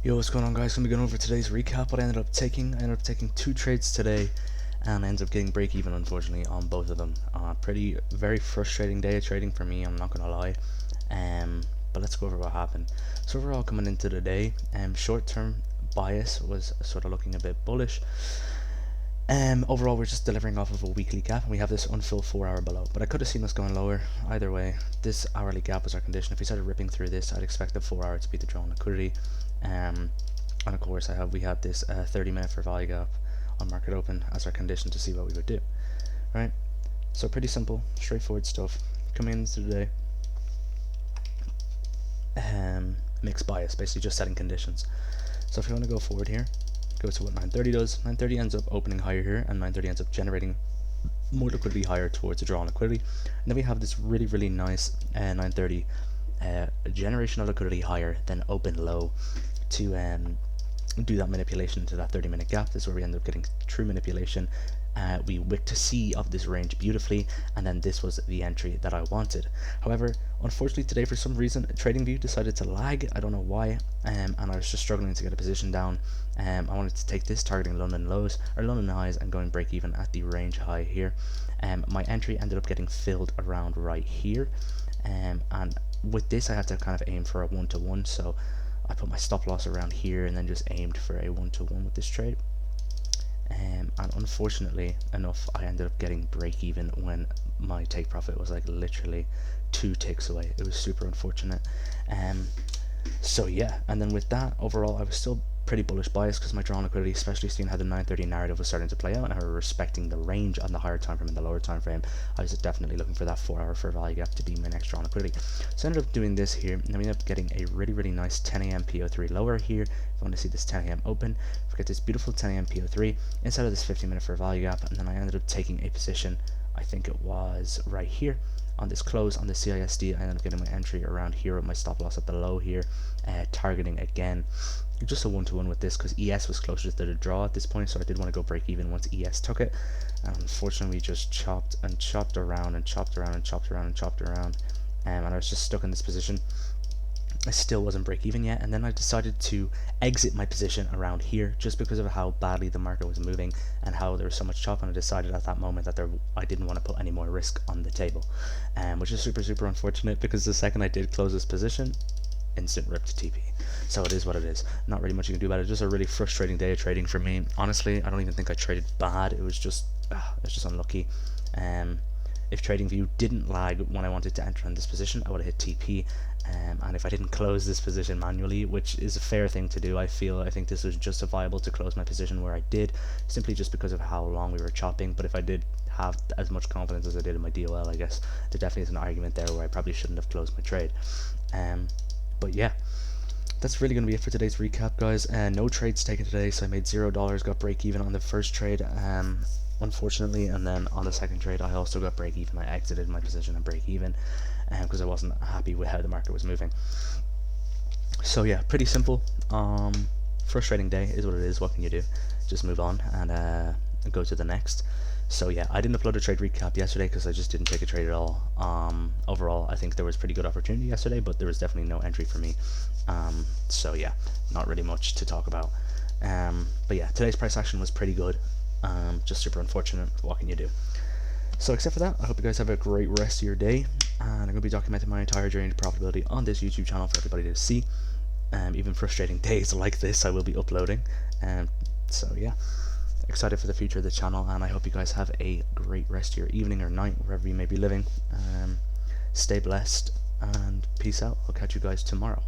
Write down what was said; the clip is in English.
Yo, what's going on, guys? I'm gonna be going over today's recap. What I ended up taking two trades today, and I ended up getting break even, unfortunately, on both of them. Very frustrating day of trading for me. I'm not gonna lie. But let's go over what happened. So overall, coming into the day, short-term bias was sort of looking a bit bullish. Overall, we're just delivering off of a weekly gap, and we have this unfilled 4 hour below. But I could have seen us going lower. Either way, this hourly gap was our condition. If we started ripping through this, I'd expect the 4 hour to be the drawn liquidity. And of course, we have this 30-minute for value gap on market open as our condition to see what we would do. Right. So pretty simple, straightforward stuff. Coming into the day, mixed bias, basically just setting conditions. So if you want to go forward here, go to what 930 does. 930 ends up opening higher here, and 930 ends up generating more liquidity higher towards the drawn liquidity. And then we have this really nice 930 generation of liquidity higher than open low to do that manipulation into that 30-minute gap. This is where we end up getting true manipulation. We wicked to C of this range beautifully, and then this was the entry that I wanted. However, unfortunately today, for some reason, TradingView decided to lag. I don't know why, and I was just struggling to get a position down. I wanted to take this, targeting London lows or London highs, and going break even at the range high here. My entry ended up getting filled around right here, and with this I had to kind of aim for a 1-to-1, so I put my stop loss around here and then just aimed for a 1-to-1 with this trade. And unfortunately enough, I ended up getting break even when my take profit was like literally 2 ticks away. It was super unfortunate. So yeah, and then with that, overall I was still pretty bullish bias because my drawn liquidity, especially seeing how the 930 narrative was starting to play out and how we're respecting the range on the higher time frame and the lower time frame, I was definitely looking for that 4 hour fair value gap to be my next drawn liquidity. So I ended up doing this here, and then we ended up getting a really nice 10 a.m. PO3 lower here. If you want to see this 10 a.m. open, forget this beautiful 10 a.m. PO3 inside of this 15-minute fair value gap, and then I ended up taking a position, I think it was right here on this close on the CISD. I ended up getting my entry around here with my stop loss at the low here, targeting again just a 1-to-1 with this because ES was closer to the draw at this point, so I did want to go break even once ES took it. And unfortunately we just chopped around, and I was just stuck in this position. I still wasn't break even yet, and then I decided to exit my position around here just because of how badly the market was moving and how there was so much chop, and I decided at that moment that I didn't want to put any more risk on the table, which is super unfortunate because the second I did close this position, instant rip to TP. So it is what it is. Not really much you can do about it. Just a really frustrating day of trading for me. Honestly, I don't even think I traded bad. It was just unlucky. If TradingView didn't lag when I wanted to enter in this position, I would have hit TP. And if I didn't close this position manually, which is a fair thing to do, I think this was justifiable to close my position where I did, simply just because of how long we were chopping. But if I did have as much confidence as I did in my DOL, I guess there definitely is an argument there where I probably shouldn't have closed my trade. But yeah, that's really going to be it for today's recap, guys. No trades taken today, so I made $0, got break even on the first trade, unfortunately, and then on the second trade I also got break even. I exited my position and break even because I wasn't happy with how the market was moving. So yeah, pretty simple. Frustrating day is what it is. What can you do? Just move on and go to the next. So yeah, I didn't upload a trade recap yesterday because I just didn't take a trade at all. Overall, I think there was pretty good opportunity yesterday, but there was definitely no entry for me. So yeah, not really much to talk about. But yeah, today's price action was pretty good. Just super unfortunate. What can you do? So except for that, I hope you guys have a great rest of your day, and I'm going to be documenting my entire journey to profitability on this YouTube channel for everybody to see. Even frustrating days like this, I will be uploading. So yeah, excited for the future of the channel, and I hope you guys have a great rest of your evening or night, wherever you may be living. Stay blessed, and peace out. I'll catch you guys tomorrow.